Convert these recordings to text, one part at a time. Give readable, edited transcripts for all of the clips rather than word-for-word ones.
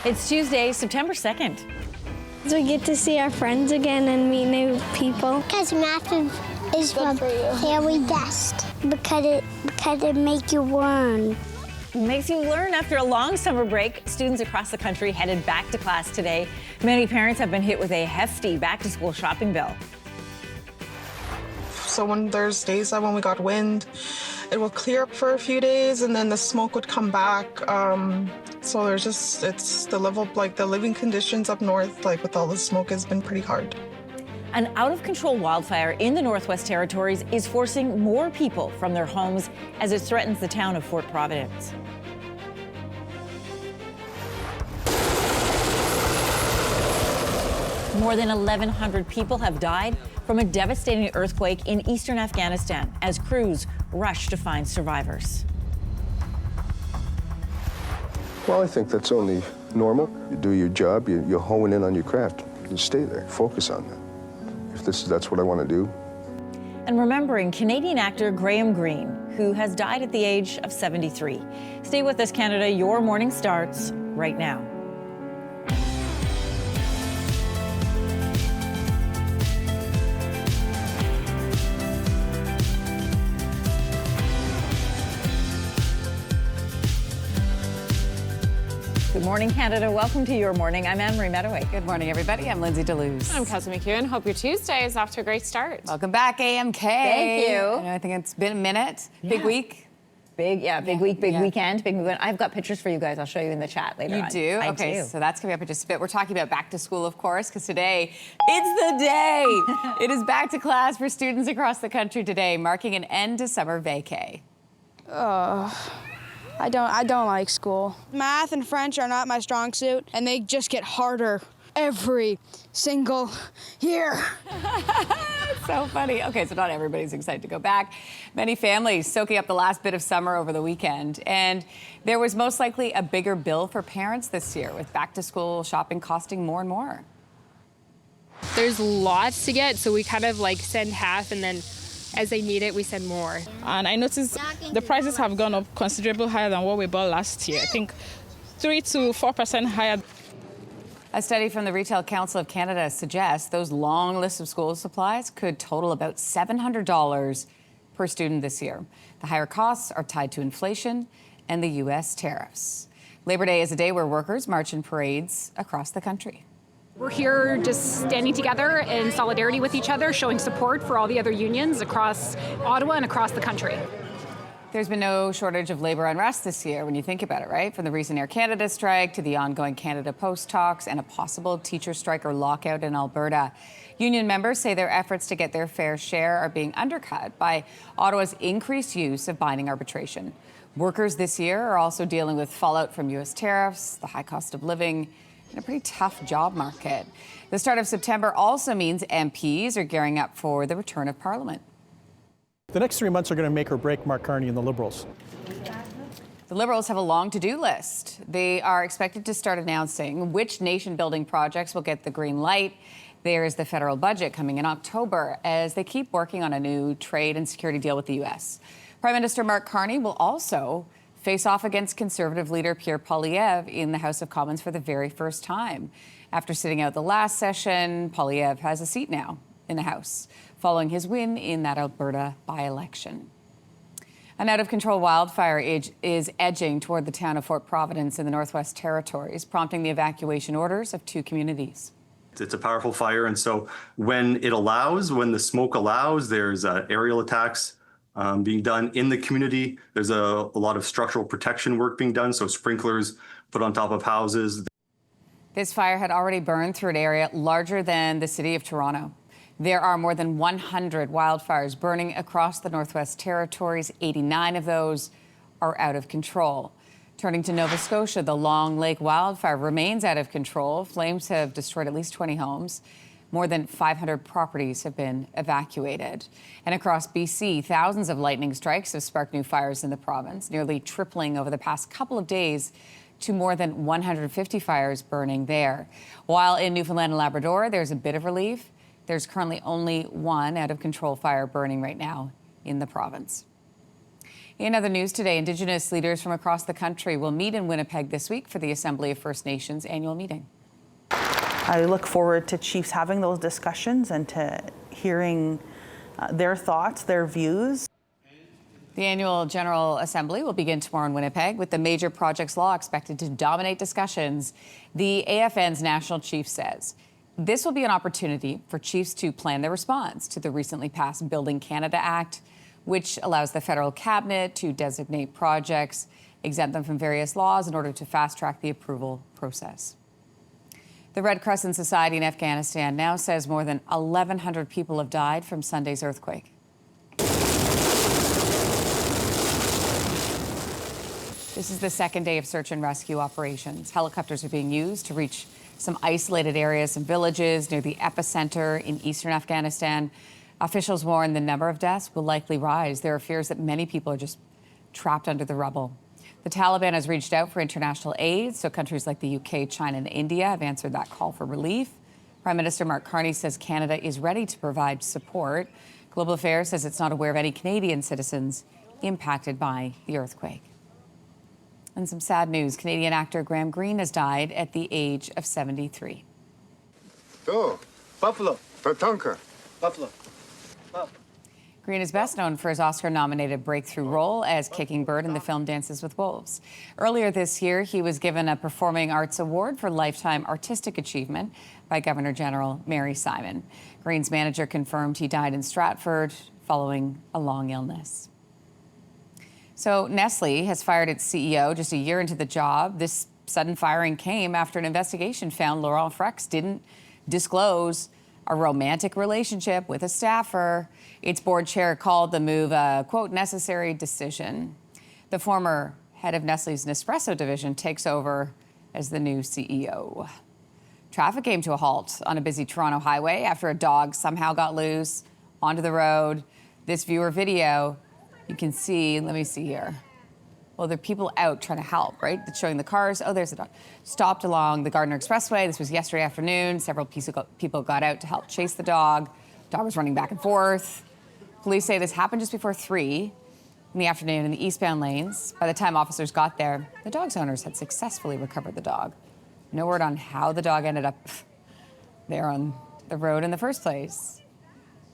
It's Tuesday, September 2nd. So we get to see our friends again and meet new people. Because math is the very best. Because it makes you learn. It makes you learn after a long summer break. Students across the country headed back to class today. Many parents have been hit with a hefty back-to-school shopping bill. So when there's days that when we got wind, it will clear up for a few days and then the smoke would come back. So there's just, it's the level, like the living conditions up north, like with all the smoke has been pretty hard. An out-of-control wildfire in the Northwest Territories is forcing more people from their homes as it threatens the town of Fort Providence. More than 1,100 people have died from a devastating earthquake in eastern Afghanistan as crews rush to find survivors. Well, I think that's only normal. You do your job, you hone in on your craft, you stay there, focus on that. If that's what I want to do. And remembering Canadian actor Graham Greene, who has died at the age of 73. Stay with us, Canada. Your morning starts right now. Good morning, Canada. Welcome to Your Morning. I'm Anne-Marie Mediwake. Good morning, everybody. I'm Lindsey Deluce. I'm Kelsey McEwen. Hope your Tuesday is off to a great start. Welcome back, AMK. Thank you. I think it's been a minute. Big week. Big week, big weekend, big movement. I've got pictures for you guys. I'll show you in the chat later on. You do? I Okay, do. so that's coming up in just a bit. We're talking about back to school, of course, because today, it's the day. It is back to class for students across the country today, marking an end to summer vacay. I don't like school. Math and French are not my strong suit, and they just get harder every single year. So funny. Okay, so not everybody's excited to go back. Many families soaking up the last bit of summer over the weekend. And there was most likely a bigger bill for parents this year, with back-to-school shopping costing more and more. There's lots to get, so we kind of like send half, and then as they need it, we send more. And I noticed the prices have gone up considerably higher than what we bought last year. I think 3 to 4% higher. A study from the Retail Council of Canada suggests those long lists of school supplies could total about $700 per student this year. The higher costs are tied to inflation and the U.S. tariffs. Labor Day is a day where workers march in parades across the country. We're here just standing together in solidarity with each other, showing support for all the other unions across Ottawa and across the country. There's been no shortage of labor unrest this year when you think about it, right? From the recent Air Canada strike to the ongoing Canada Post talks and a possible teacher strike or lockout in Alberta. Union members say their efforts to get their fair share are being undercut by Ottawa's increased use of binding arbitration. Workers this year are also dealing with fallout from U.S. tariffs, the high cost of living, and a pretty tough job market. The start of September also means MPs are gearing up for the return of Parliament. The next 3 months are going to make or break Mark Carney and the Liberals. The Liberals have a long to-do list. They are expected to start announcing which nation-building projects will get the green light. There is the federal budget coming in October as they keep working on a new trade and security deal with the U.S. Prime Minister Mark Carney will also face off against Conservative leader Pierre Poilievre in the House of Commons for the very first time. After sitting out the last session, Poilievre has a seat now in the House, following his win in that Alberta by-election. An out-of-control wildfire is edging toward the town of Fort Providence in the Northwest Territories, prompting the evacuation orders of 2 communities. It's a powerful fire, and so when the smoke allows, there's aerial attacks being done in the community. There's a lot of structural protection work being done, so sprinklers put on top of houses. This fire had already burned through an area larger than the city of Toronto. There are more than 100 wildfires burning across the Northwest Territories. 89 of those are out of control. Turning to Nova Scotia, the Long Lake wildfire remains out of control. Flames have destroyed at least 20 homes. More than 500 properties have been evacuated. And across BC, thousands of lightning strikes have sparked new fires in the province, nearly tripling over the past couple of days to more than 150 fires burning there. While in Newfoundland and Labrador, there's a bit of relief. There's currently only one out-of-control fire burning right now in the province. In other news today, Indigenous leaders from across the country will meet in Winnipeg this week for the Assembly of First Nations annual meeting. I look forward to chiefs having those discussions and to hearing their thoughts, their views. The annual General Assembly will begin tomorrow in Winnipeg, with the major projects law expected to dominate discussions. The AFN's national chief says this will be an opportunity for chiefs to plan their response to the recently passed Building Canada Act, which allows the federal cabinet to designate projects, exempt them from various laws in order to fast-track the approval process. The Red Crescent Society in Afghanistan now says more than 1,100 people have died from Sunday's earthquake. This is the second day of search and rescue operations. Helicopters are being used to reach some isolated areas and villages near the epicenter in eastern Afghanistan. Officials warn the number of deaths will likely rise. There are fears that many people are just trapped under the rubble. The Taliban has reached out for international aid, so countries like the UK, China, and India have answered that call for relief. Prime Minister Mark Carney says Canada is ready to provide support. Global Affairs says it's not aware of any Canadian citizens impacted by the earthquake. And some sad news. Canadian actor Graham Greene has died at the age of 73. Buffalo. Tatanka. Buffalo. Greene is best known for his Oscar-nominated breakthrough role as Kicking Bird in the film Dances with Wolves. Earlier this year, he was given a Performing Arts Award for Lifetime Artistic Achievement by Governor-General Mary Simon. Greene's manager confirmed he died in Stratford following a long illness. So Nestle has fired its CEO just a year into the job. This sudden firing came after an investigation found Laurent Frex didn't disclose a romantic relationship with a staffer. Its board chair called the move a, quote, necessary decision. The former head of Nestle's Nespresso division takes over as the new CEO. Traffic came to a halt on a busy Toronto highway after a dog somehow got loose onto the road. This viewer video, you can see, let me see here. Well, there are people out trying to help, right? That's showing the cars. Oh, there's a dog. Stopped along the Gardiner Expressway. This was yesterday afternoon. Several people got out to help chase the dog. Dog was running back and forth. Police say this happened just before 3 in the afternoon in the eastbound lanes. By the time officers got there, the dog's owners had successfully recovered the dog. No word on how the dog ended up there on the road in the first place.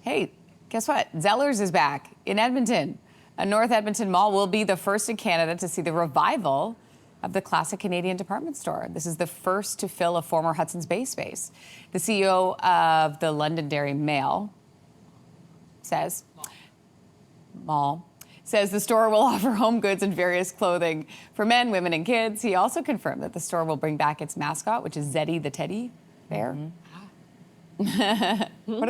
Hey, guess what? Zellers is back in Edmonton. A North Edmonton mall will be the first in Canada to see the revival of the classic Canadian department store. This is the first to fill a former Hudson's Bay space. The CEO of the Londonderry Mail says the store will offer home goods and various clothing for men, women, and kids. He also confirmed that the store will bring back its mascot, which is Zeddy the teddy bear. Mm-hmm.